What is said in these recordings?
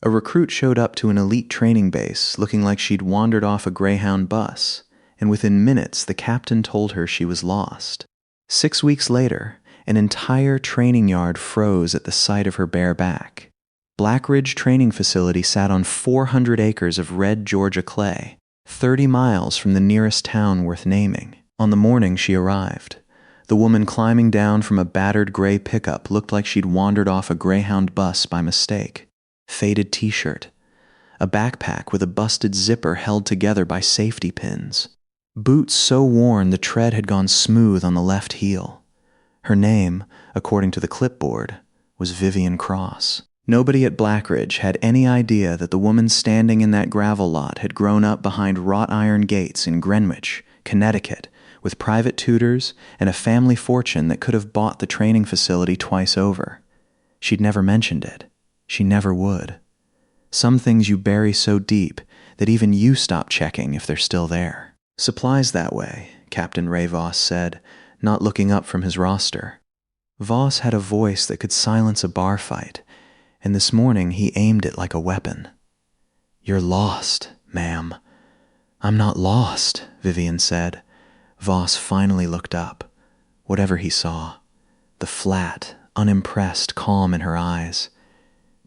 A recruit showed up to an elite training base looking like she'd wandered off a Greyhound bus, and within minutes the captain told her she was lost. 6 weeks later, an entire training yard froze at the sight of her bare back. Blackridge training facility sat on 400 acres of red Georgia clay, 30 miles from the nearest town worth naming. On the morning she arrived, the woman climbing down from a battered gray pickup looked like she'd wandered off a Greyhound bus by mistake. Faded t-shirt, a backpack with a busted zipper held together by safety pins, boots so worn the tread had gone smooth on the left heel. Her name, according to the clipboard, was Vivian Cross. Nobody at Blackridge had any idea that the woman standing in that gravel lot had grown up behind wrought iron gates in Greenwich, Connecticut, with private tutors and a family fortune that could have bought the training facility twice over. She'd never mentioned it. She never would. Some things you bury so deep that even you stop checking if they're still there. Supplies that way, Captain Ray Voss said, not looking up from his roster. Voss had a voice that could silence a bar fight, and this morning he aimed it like a weapon. "You're lost, ma'am." "I'm not lost," Vivian said. Voss finally looked up. Whatever he saw, the flat, unimpressed calm in her eyes,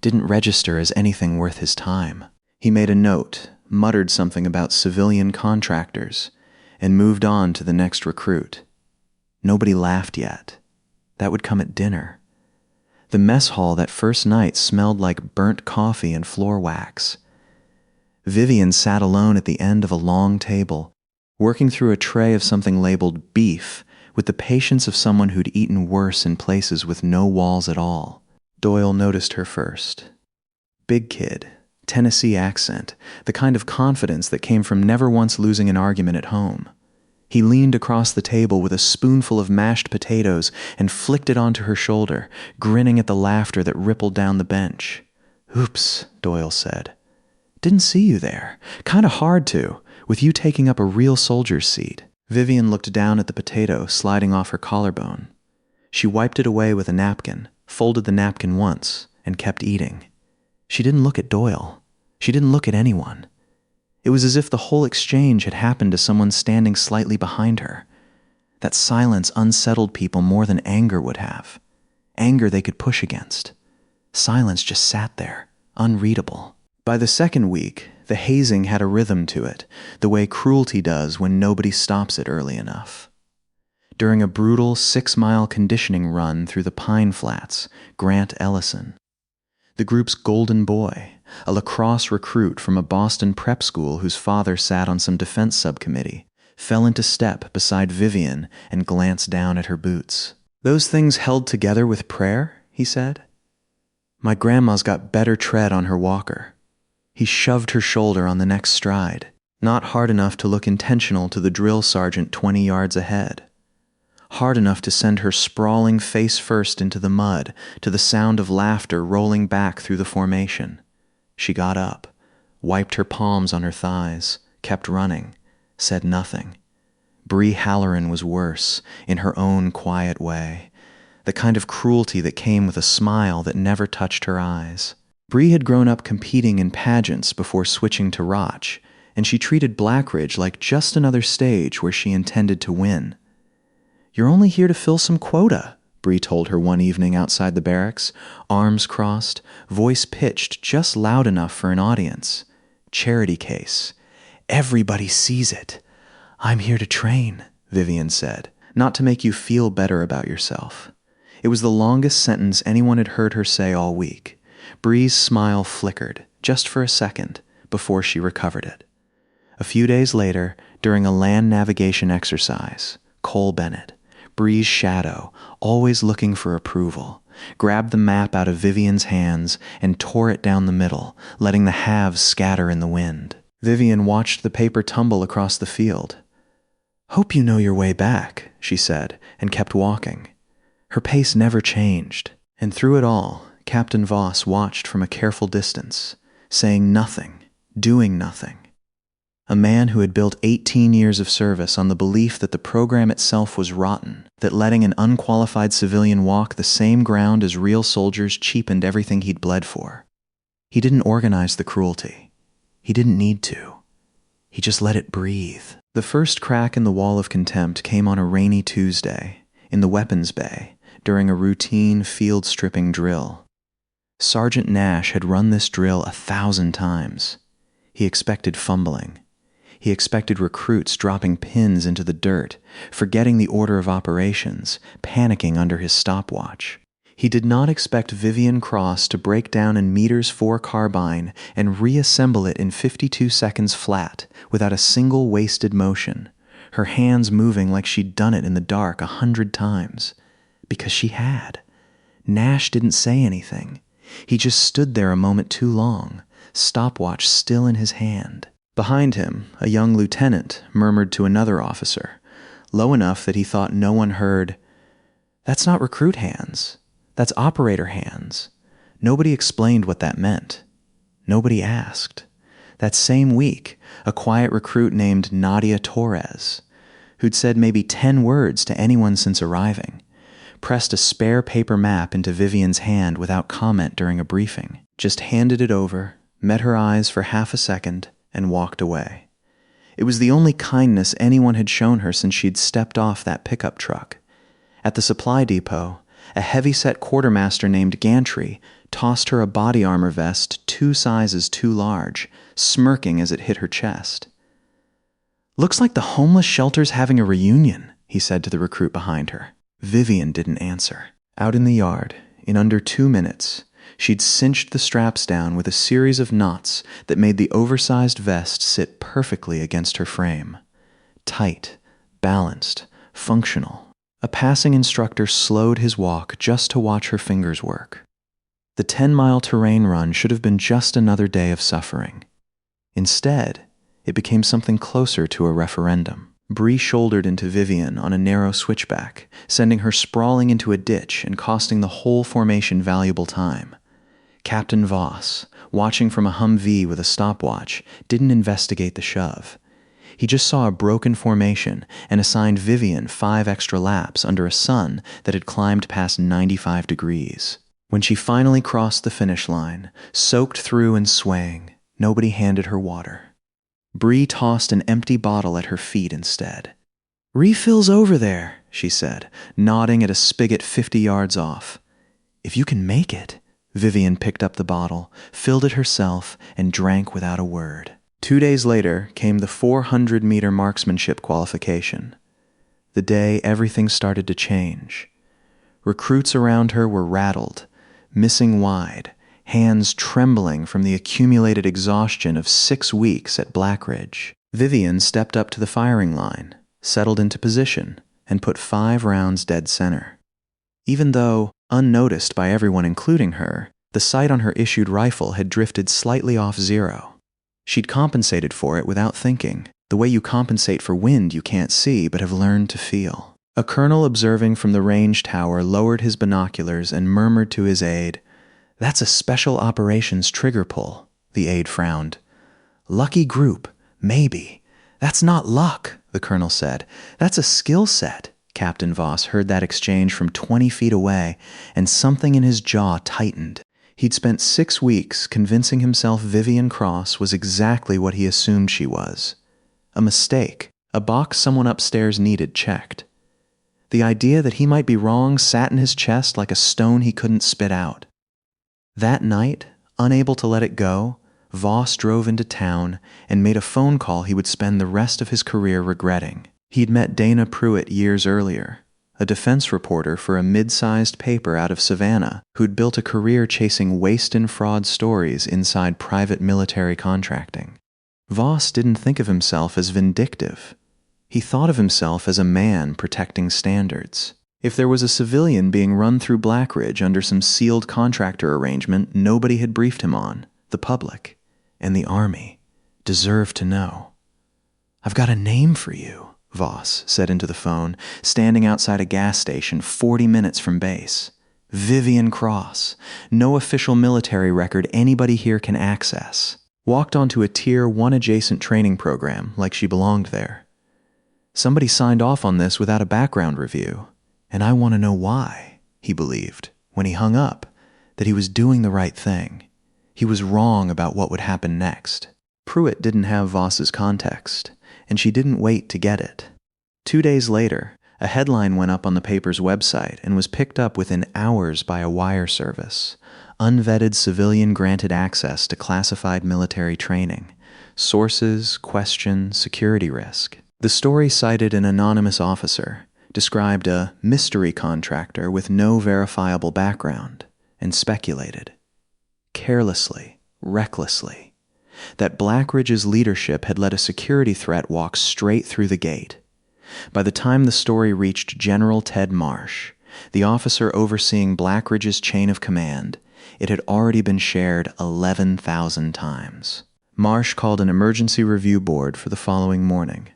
didn't register as anything worth his time. He made a note, muttered something about civilian contractors, and moved on to the next recruit. Nobody laughed yet. That would come at dinner. The mess hall that first night smelled like burnt coffee and floor wax. Vivian sat alone at the end of a long table, working through a tray of something labeled beef with the patience of someone who'd eaten worse in places with no walls at all. Doyle noticed her first. Big kid, Tennessee accent, the kind of confidence that came from never once losing an argument at home. He leaned across the table with a spoonful of mashed potatoes and flicked it onto her shoulder, grinning at the laughter that rippled down the bench. "Oops," Doyle said. "Didn't see you there. Kinda hard to, with you taking up a real soldier's seat." Vivian looked down at the potato sliding off her collarbone. She wiped it away with a napkin, folded the napkin once, and kept eating. She didn't look at Doyle. She didn't look at anyone. It was as if the whole exchange had happened to someone standing slightly behind her. That silence unsettled people more than anger would have. Anger they could push against. Silence just sat there, unreadable. By the second week, the hazing had a rhythm to it, the way cruelty does when nobody stops it early enough. During a brutal 6-mile conditioning run through the Pine Flats, Grant Ellison, the group's golden boy, a lacrosse recruit from a Boston prep school whose father sat on some defense subcommittee, fell into step beside Vivian and glanced down at her boots. "Those things held together with prayer?" he said. "My grandma's got better tread on her walker." He shoved her shoulder on the next stride, not hard enough to look intentional to the drill sergeant 20 yards ahead. Hard enough to send her sprawling face first into the mud, to the sound of laughter rolling back through the formation. She got up, wiped her palms on her thighs, kept running, said nothing. Bree Halloran was worse, in her own quiet way, the kind of cruelty that came with a smile that never touched her eyes. Bree had grown up competing in pageants before switching to Roch, and she treated Blackridge like just another stage where she intended to win. "You're only here to fill some quota," Bree told her one evening outside the barracks, arms crossed, voice pitched just loud enough for an audience. "Charity case. Everybody sees it." "I'm here to train," Vivian said, "not to make you feel better about yourself." It was the longest sentence anyone had heard her say all week. Bree's smile flickered, just for a second, before she recovered it. A few days later, during a land navigation exercise, Cole Bennett, Bree's shadow, always looking for approval, grabbed the map out of Vivian's hands and tore it down the middle, letting the halves scatter in the wind. Vivian watched the paper tumble across the field. "Hope you know your way back," she said, and kept walking. Her pace never changed, and through it all, Captain Voss watched from a careful distance, saying nothing, doing nothing. A man who had built 18 years of service on the belief that the program itself was rotten, that letting an unqualified civilian walk the same ground as real soldiers cheapened everything he'd bled for. He didn't organize the cruelty. He didn't need to. He just let it breathe. The first crack in the wall of contempt came on a rainy Tuesday, in the weapons bay, during a routine field stripping drill. Sergeant Nash had run this drill 1,000 times. He expected fumbling. He expected recruits dropping pins into the dirt, forgetting the order of operations, panicking under his stopwatch. He did not expect Vivian Cross to break down in meters 4 carbine and reassemble it in 52 seconds flat, without a single wasted motion, her hands moving like she'd done it in the dark 100 times. Because she had. Nash didn't say anything. He just stood there a moment too long, stopwatch still in his hand. Behind him, a young lieutenant murmured to another officer, low enough that he thought no one heard, "That's not recruit hands. That's operator hands." Nobody explained what that meant. Nobody asked. That same week, a quiet recruit named Nadia Torres, who'd said maybe 10 words to anyone since arriving, pressed a spare paper map into Vivian's hand without comment during a briefing, just handed it over, met her eyes for half a second, and walked away. It was the only kindness anyone had shown her since she'd stepped off that pickup truck. At the supply depot, a heavy-set quartermaster named Gantry tossed her a body armor vest 2 sizes too large, smirking as it hit her chest. "Looks like the homeless shelter's having a reunion," he said to the recruit behind her. Vivian didn't answer. Out in the yard, in under 2 minutes, she'd cinched the straps down with a series of knots that made the oversized vest sit perfectly against her frame. Tight, balanced, functional. A passing instructor slowed his walk just to watch her fingers work. The 10-mile terrain run should have been just another day of suffering. Instead, it became something closer to a referendum. Bree shouldered into Vivian on a narrow switchback, sending her sprawling into a ditch and costing the whole formation valuable time. Captain Voss, watching from a Humvee with a stopwatch, didn't investigate the shove. He just saw a broken formation and assigned Vivian 5 extra laps under a sun that had climbed past 95 degrees. When she finally crossed the finish line, soaked through and swaying, nobody handed her water. Bree tossed an empty bottle at her feet instead. "Refills over there," she said, nodding at a spigot 50 yards off. "If you can make it." Vivian picked up the bottle, filled it herself, and drank without a word. 2 days later came the 400-meter marksmanship qualification. The day everything started to change. Recruits around her were rattled, missing wide, hands trembling from the accumulated exhaustion of 6 weeks at Blackridge. Vivian stepped up to the firing line, settled into position, and put 5 rounds dead center. Even though, unnoticed by everyone including her, the sight on her issued rifle had drifted slightly off 0. She'd compensated for it without thinking, the way you compensate for wind you can't see but have learned to feel. A colonel observing from the range tower lowered his binoculars and murmured to his aide, "That's a special operations trigger pull," the aide frowned. "Lucky group, maybe. That's not luck," the colonel said. "That's a skill set." Captain Voss heard that exchange from 20 feet away, and something in his jaw tightened. He'd spent 6 weeks convincing himself Vivian Cross was exactly what he assumed she was. A mistake, a box someone upstairs needed checked. The idea that he might be wrong sat in his chest like a stone he couldn't spit out. That night, unable to let it go, Voss drove into town and made a phone call he would spend the rest of his career regretting. He'd met Dana Pruitt years earlier, a defense reporter for a mid-sized paper out of Savannah who'd built a career chasing waste and fraud stories inside private military contracting. Voss didn't think of himself as vindictive. He thought of himself as a man protecting standards. If there was a civilian being run through Blackridge under some sealed contractor arrangement nobody had briefed him on, the public and the Army deserved to know. "I've got a name for you," Voss said into the phone, standing outside a gas station 40 minutes from base. "Vivian Cross. No official military record anybody here can access. Walked onto a Tier 1 adjacent training program like she belonged there. Somebody signed off on this without a background review, and I want to know why." He believed, when he hung up, that he was doing the right thing. He was wrong about what would happen next. Pruitt didn't have Voss's context, and she didn't wait to get it. 2 days later, a headline went up on the paper's website and was picked up within hours by a wire service. Unvetted civilian granted access to classified military training. Sources, question, security risk. The story cited an anonymous officer, described a mystery contractor with no verifiable background, and speculated, carelessly, recklessly, that Blackridge's leadership had let a security threat walk straight through the gate. By the time the story reached General Ted Marsh, the officer overseeing Blackridge's chain of command, it had already been shared 11,000 times. Marsh called an emergency review board for the following morning.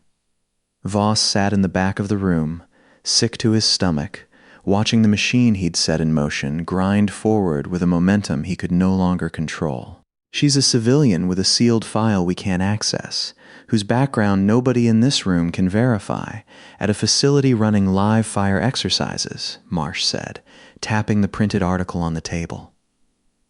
Voss sat in the back of the room, sick to his stomach, watching the machine he'd set in motion grind forward with a momentum he could no longer control. She's a civilian with a sealed file we can't access, whose background nobody in this room can verify, at a facility running live fire exercises, Marsh said, tapping the printed article on the table.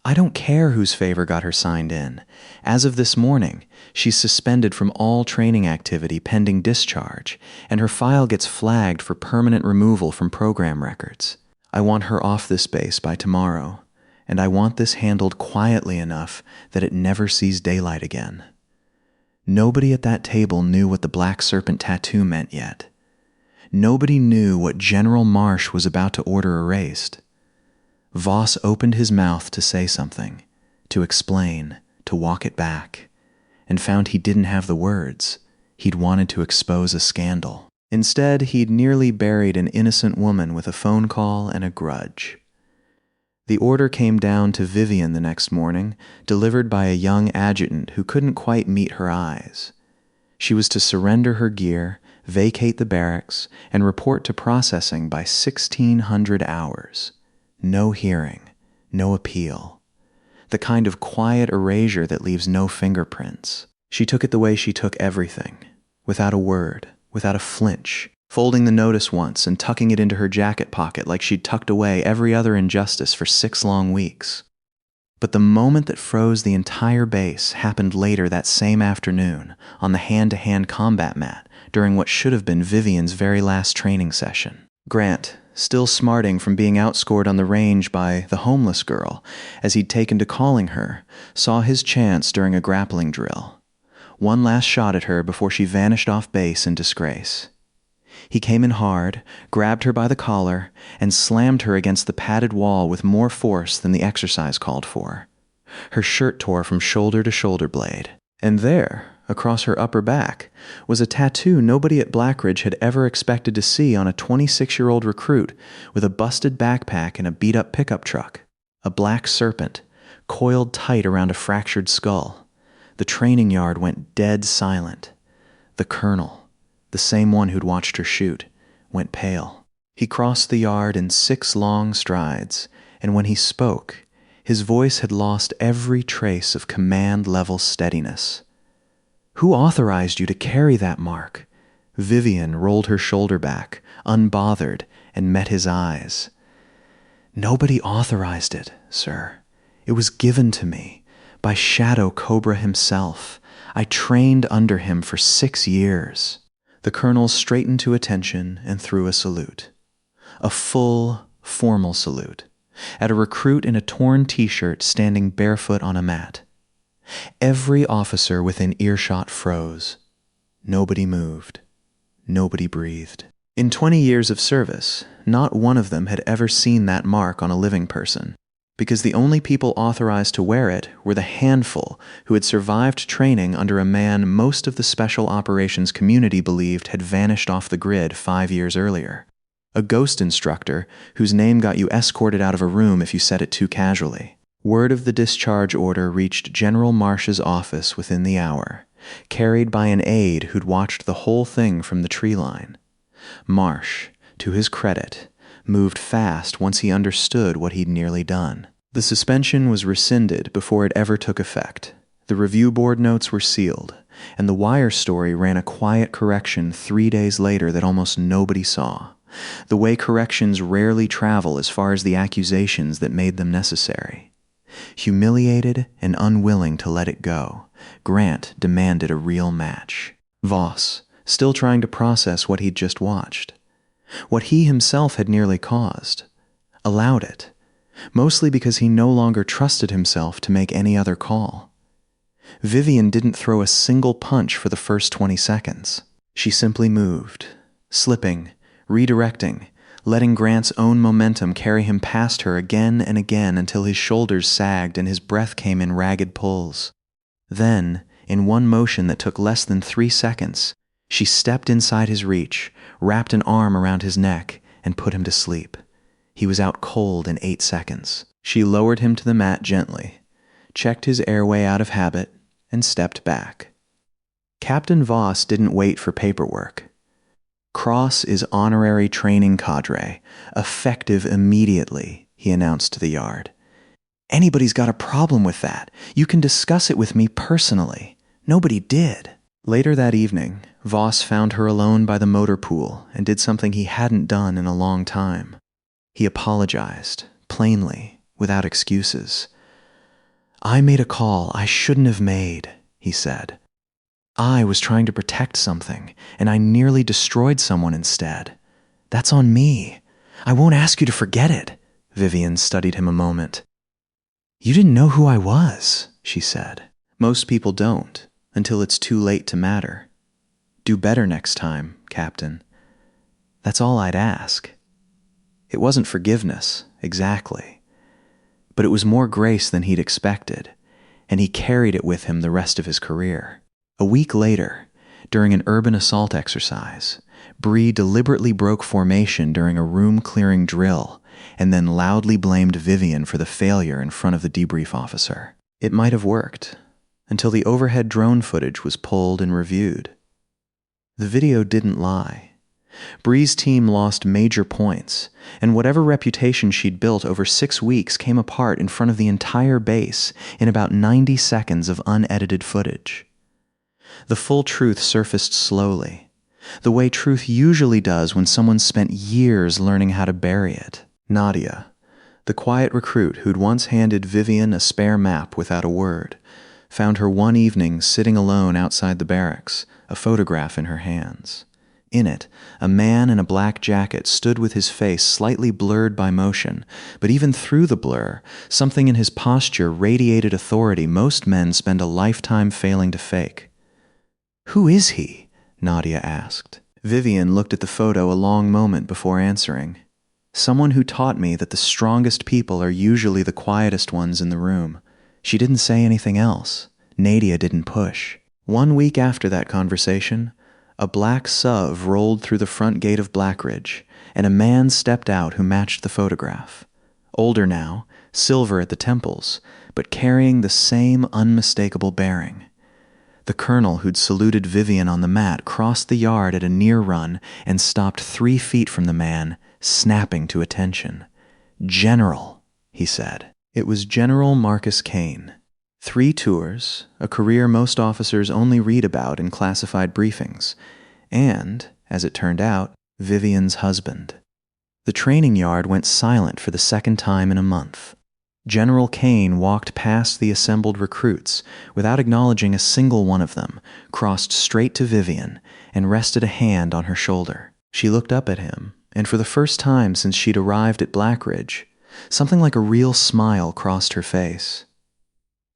I don't care whose favor got her signed in. As of this morning, she's suspended from all training activity pending discharge, and her file gets flagged for permanent removal from program records. I want her off this base by tomorrow, and I want this handled quietly enough that it never sees daylight again. Nobody at that table knew what the Black Serpent tattoo meant yet. Nobody knew what General Marsh was about to order erased. Voss opened his mouth to say something, to explain, to walk it back, and found he didn't have the words. He'd wanted to expose a scandal. Instead, he'd nearly buried an innocent woman with a phone call and a grudge. The order came down to Vivian the next morning, delivered by a young adjutant who couldn't quite meet her eyes. She was to surrender her gear, vacate the barracks, and report to processing by 1600 hours. No hearing, no appeal. The kind of quiet erasure that leaves no fingerprints. She took it the way she took everything, without a word, without a flinch, folding the notice once and tucking it into her jacket pocket like she'd tucked away every other injustice for 6 long weeks. But the moment that froze the entire base happened later that same afternoon on the hand-to-hand combat mat during what should have been Vivian's very last training session. Grant, still smarting from being outscored on the range by the homeless girl as he'd taken to calling her, saw his chance during a grappling drill. One last shot at her before she vanished off base in disgrace. He came in hard, grabbed her by the collar, and slammed her against the padded wall with more force than the exercise called for. Her shirt tore from shoulder to shoulder blade. And there, across her upper back, was a tattoo nobody at Blackridge had ever expected to see on a 26-year-old recruit with a busted backpack and a beat-up pickup truck. A black serpent, coiled tight around a fractured skull. The training yard went dead silent. The colonel, the same one who'd watched her shoot, went pale. He crossed the yard in 6 long strides, and when he spoke, his voice had lost every trace of command-level steadiness. Who authorized you to carry that mark? Vivian rolled her shoulder back, unbothered, and met his eyes. Nobody authorized it, sir. It was given to me by Shadow Cobra himself. I trained under him for 6 years. The colonel straightened to attention and threw a salute. A full, formal salute, at a recruit in a torn t-shirt standing barefoot on a mat. Every officer within earshot froze. Nobody moved. Nobody breathed. In 20 years of service, not one of them had ever seen that mark on a living person, because the only people authorized to wear it were the handful who had survived training under a man most of the special operations community believed had vanished off the grid 5 years earlier. A ghost instructor whose name got you escorted out of a room if you said it too casually. Word of the discharge order reached General Marsh's office within the hour, carried by an aide who'd watched the whole thing from the tree line. Marsh, to his credit, moved fast once he understood what he'd nearly done. The suspension was rescinded before it ever took effect. The review board notes were sealed, and the wire story ran a quiet correction 3 days later that almost nobody saw, the way corrections rarely travel as far as the accusations that made them necessary. Humiliated and unwilling to let it go, Grant demanded a real match. Voss, still trying to process what he'd just watched, what he himself had nearly caused, allowed it, mostly because he no longer trusted himself to make any other call. Vivian didn't throw a single punch for the first 20 seconds. She simply moved, slipping, redirecting, letting Grant's own momentum carry him past her again and again until his shoulders sagged and his breath came in ragged pulls. Then, in one motion that took less than 3 seconds, she stepped inside his reach, wrapped an arm around his neck, and put him to sleep. He was out cold in 8 seconds. She lowered him to the mat gently, checked his airway out of habit, and stepped back. Captain Voss didn't wait for paperwork. Cross is honorary training cadre, effective immediately, he announced to the yard. Anybody's got a problem with that. You can discuss it with me personally. Nobody did. Later that evening, Voss found her alone by the motor pool and did something he hadn't done in a long time. He apologized, plainly, without excuses. "I made a call I shouldn't have made," he said. "I was trying to protect something, and I nearly destroyed someone instead. That's on me. I won't ask you to forget it." Vivian studied him a moment. "You didn't know who I was," she said. "Most people don't, until it's too late to matter. Do better next time, Captain. That's all I'd ask." It wasn't forgiveness, exactly. But it was more grace than he'd expected, and he carried it with him the rest of his career. A week later, during an urban assault exercise, Bree deliberately broke formation during a room-clearing drill and then loudly blamed Vivian for the failure in front of the debrief officer. It might have worked, until the overhead drone footage was pulled and reviewed. The video didn't lie. Bree's team lost major points, and whatever reputation she'd built over 6 weeks came apart in front of the entire base in about 90 seconds of unedited footage. The full truth surfaced slowly, the way truth usually does when someone's spent years learning how to bury it. Nadia, the quiet recruit who'd once handed Vivian a spare map without a word, found her one evening sitting alone outside the barracks, a photograph in her hands. In it, a man in a black jacket stood with his face slightly blurred by motion, but even through the blur, something in his posture radiated authority most men spend a lifetime failing to fake. "Who is he?" Nadia asked. Vivian looked at the photo a long moment before answering. "Someone who taught me that the strongest people are usually the quietest ones in the room." She didn't say anything else. Nadia didn't push. 1 week after that conversation, a black SUV rolled through the front gate of Blackridge, and a man stepped out who matched the photograph. Older now, silver at the temples, but carrying the same unmistakable bearing. The colonel who'd saluted Vivian on the mat crossed the yard at a near run and stopped 3 feet from the man, snapping to attention. "General," he said. It was General Marcus Kane. 3 tours, a career most officers only read about in classified briefings, and, as it turned out, Vivian's husband. The training yard went silent for the second time in a month. General Kane walked past the assembled recruits without acknowledging a single one of them, crossed straight to Vivian, and rested a hand on her shoulder. She looked up at him, and for the first time since she'd arrived at Blackridge, something like a real smile crossed her face.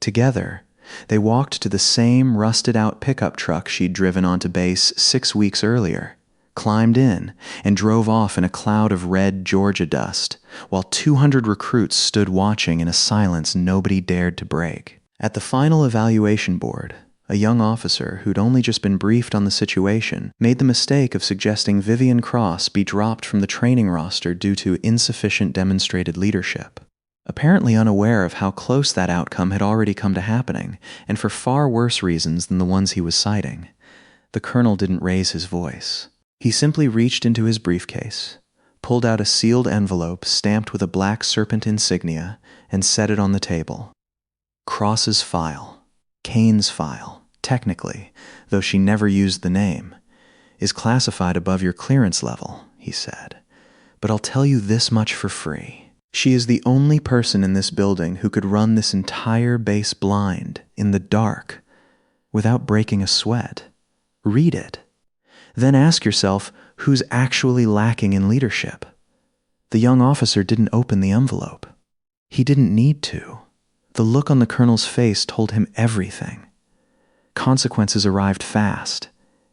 Together, they walked to the same rusted-out pickup truck she'd driven onto base 6 weeks earlier, climbed in, and drove off in a cloud of red Georgia dust, while 200 recruits stood watching in a silence nobody dared to break. At the final evaluation board, a young officer who'd only just been briefed on the situation made the mistake of suggesting Vivian Cross be dropped from the training roster due to insufficient demonstrated leadership. Apparently unaware of how close that outcome had already come to happening, and for far worse reasons than the ones he was citing, the colonel didn't raise his voice. He simply reached into his briefcase, pulled out a sealed envelope stamped with a black serpent insignia, and set it on the table. Cross's file, Kane's file, technically, though she never used the name, is classified above your clearance level, he said. But I'll tell you this much for free. She is the only person in this building who could run this entire base blind, in the dark, without breaking a sweat. Read it. Then ask yourself who's actually lacking in leadership. The young officer didn't open the envelope. He didn't need to. The look on the colonel's face told him everything. Consequences arrived fast,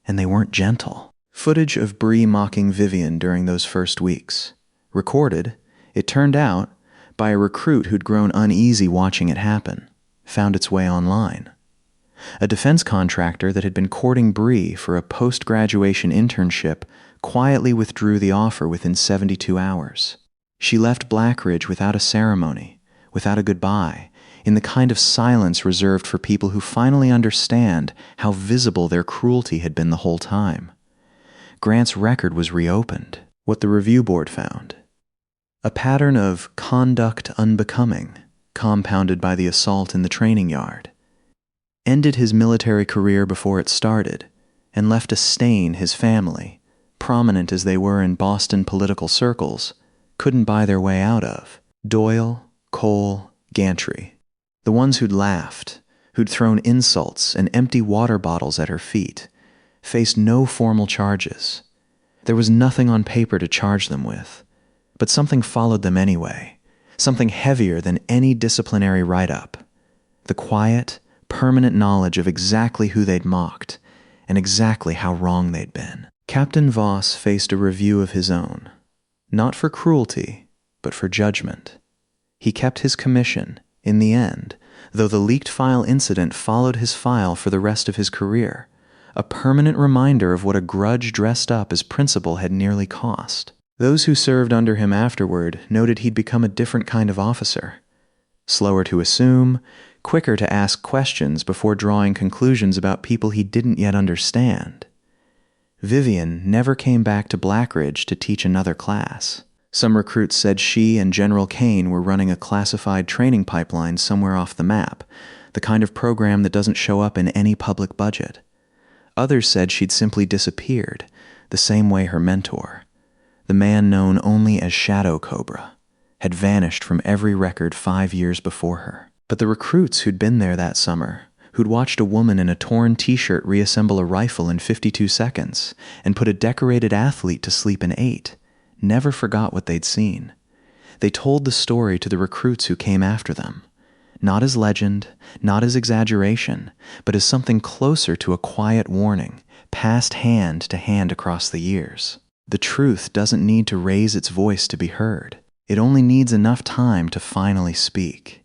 and they weren't gentle. Footage of Bree mocking Vivian during those first weeks. Recorded, it turned out, by a recruit who'd grown uneasy watching it happen, found its way online. A defense contractor that had been courting Bree for a post-graduation internship quietly withdrew the offer within 72 hours. She left Blackridge without a ceremony, without a goodbye, in the kind of silence reserved for people who finally understand how visible their cruelty had been the whole time. Grant's record was reopened. What the review board found: a pattern of conduct unbecoming, compounded by the assault in the training yard. Ended his military career before it started, and left a stain his family, prominent as they were in Boston political circles, couldn't buy their way out of. Doyle, Cole, Gantry. The ones who'd laughed, who'd thrown insults and empty water bottles at her feet, faced no formal charges. There was nothing on paper to charge them with, but something followed them anyway, something heavier than any disciplinary write-up. The quiet, permanent knowledge of exactly who they'd mocked, and exactly how wrong they'd been. Captain Voss faced a review of his own, not for cruelty, but for judgment. He kept his commission, in the end, though the leaked file incident followed his file for the rest of his career, a permanent reminder of what a grudge dressed up as principal had nearly cost. Those who served under him afterward noted he'd become a different kind of officer. Slower to assume, quicker to ask questions before drawing conclusions about people he didn't yet understand. Vivian never came back to Blackridge to teach another class. Some recruits said she and General Kane were running a classified training pipeline somewhere off the map, the kind of program that doesn't show up in any public budget. Others said she'd simply disappeared, the same way her mentor, the man known only as Shadow Cobra, had vanished from every record 5 years before her. But the recruits who'd been there that summer, who'd watched a woman in a torn t-shirt reassemble a rifle in 52 seconds and put a decorated athlete to sleep in 8, never forgot what they'd seen. They told the story to the recruits who came after them, not as legend, not as exaggeration, but as something closer to a quiet warning, passed hand to hand across the years. The truth doesn't need to raise its voice to be heard. It only needs enough time to finally speak.